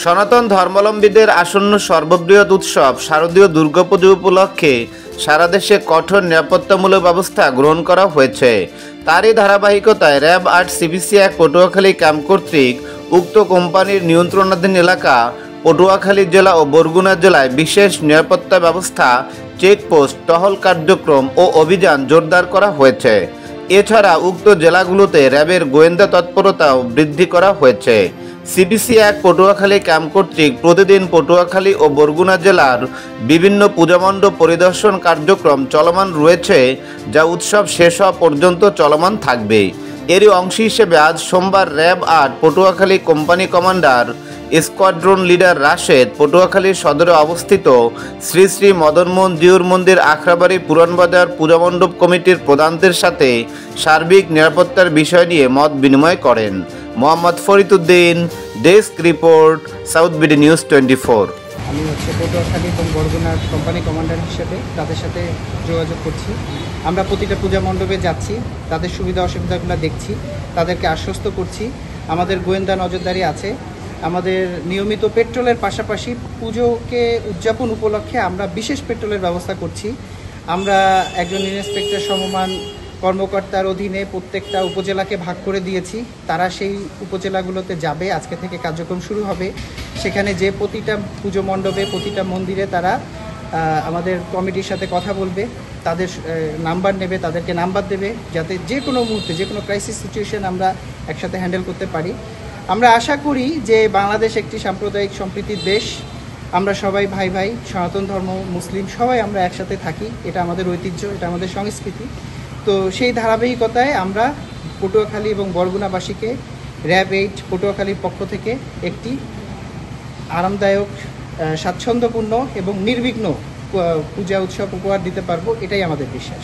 সনাতন ধর্মাবলম্বীদের আসন্ন সর্ববৃহৎ উৎসব শারদীয় দুর্গাপুজো উপলক্ষে সারা দেশে কঠোর নিরাপত্তামূলক ব্যবস্থা গ্রহণ করা হয়েছে। তারই ধারাবাহিকতায় র্যাব ৮ সিবিসি ১ পটুয়াখালী ক্যাম্প কর্তৃক উক্ত কোম্পানির নিয়ন্ত্রণাধীন এলাকা পটুয়াখালী জেলা ও বরগুনা জেলায় বিশেষ নিরাপত্তা ব্যবস্থা, চেকপোস্ট, টহল কার্যক্রম ও অভিযান জোরদার করা হয়েছে। এছাড়া উক্ত জেলাগুলোতে র্যাবের গোয়েন্দা তৎপরতাও বৃদ্ধি করা হয়েছে। সিবিসি ১ পটুয়াখালী ক্যাম্প কর্তৃক প্রতিদিন পটুয়াখালী ও বরগুনা জেলার বিভিন্ন পূজামণ্ডপ পরিদর্শন কার্যক্রম চলমান রয়েছে, যা উৎসব শেষ হওয়া পর্যন্ত চলমান থাকবে। এরই অংশ হিসেবে আজ সোমবার RAB ৮ Patuakhali company commander squadron leader Rashed Patuakhali সদরে অবস্থিত শ্রী শ্রী মদনমোহন জিউর মন্দির আখড়াবাড়ি পুরানবাজার পূজামণ্ডপ কমিটির প্রধানদের সাথে সার্বিক নিরাপত্তার বিষয় নিয়ে মত বিনিময় করেন। Mohammad Fariduddin, desk report, south BD news 24। আমি পটুয়াখালী এবং বরগুনার কোম্পানি কমান্ডার হিসেবে তাদের সাথে যোগাযোগ করছি। আমরা প্রতিটা পূজা মণ্ডপে যাচ্ছি, তাদের সুবিধা অসুবিধাগুলো দেখছি, তাদেরকে আশ্বস্ত করছি। আমাদের গোয়েন্দা নজরদারি আছে। আমাদের নিয়মিত পেট্রোলের পাশাপাশি পুজোকে উদযাপন উপলক্ষে আমরা বিশেষ পেট্রোলের ব্যবস্থা করছি। আমরা একজন ইন্সপেক্টর সমমান কর্মকর্তার অধীনে প্রত্যেকটা উপজেলাকে ভাগ করে দিয়েছি। তারা সেই উপজেলাগুলোতে যাবে, আজকে থেকে কার্যক্রম শুরু হবে। সেখানে যে প্রতিটা পুজো মণ্ডপে, প্রতিটা মন্দিরে তারা আমাদের কমিটির সাথে কথা বলবে, তাদের নাম্বার নেবে, তাদেরকে নাম্বার দেবে, যাতে যে কোনো মুহূর্তে যে কোনো ক্রাইসিস সিচুয়েশন আমরা একসাথে হ্যান্ডেল করতে পারি। আমরা আশা করি যে বাংলাদেশ একটি সাম্প্রদায়িক সম্প্রীতির দেশ। আমরা সবাই ভাই ভাই, সনাতন ধর্ম, মুসলিম সবাই আমরা একসাথে থাকি। এটা আমাদের ঐতিহ্য, এটা আমাদের সংস্কৃতি। তো সেই ধারাবাহিকতায় আমরা পটুয়াখালী এবং বরগুনাবাসীকে র্যাব ৮ পটুয়াখালীর পক্ষ থেকে একটি আরামদায়ক, স্বাচ্ছন্দ্যপূর্ণ এবং নির্বিঘ্ন পূজা উৎসব উপহার দিতে পারবো, এটাই আমাদের বিশ্বাস।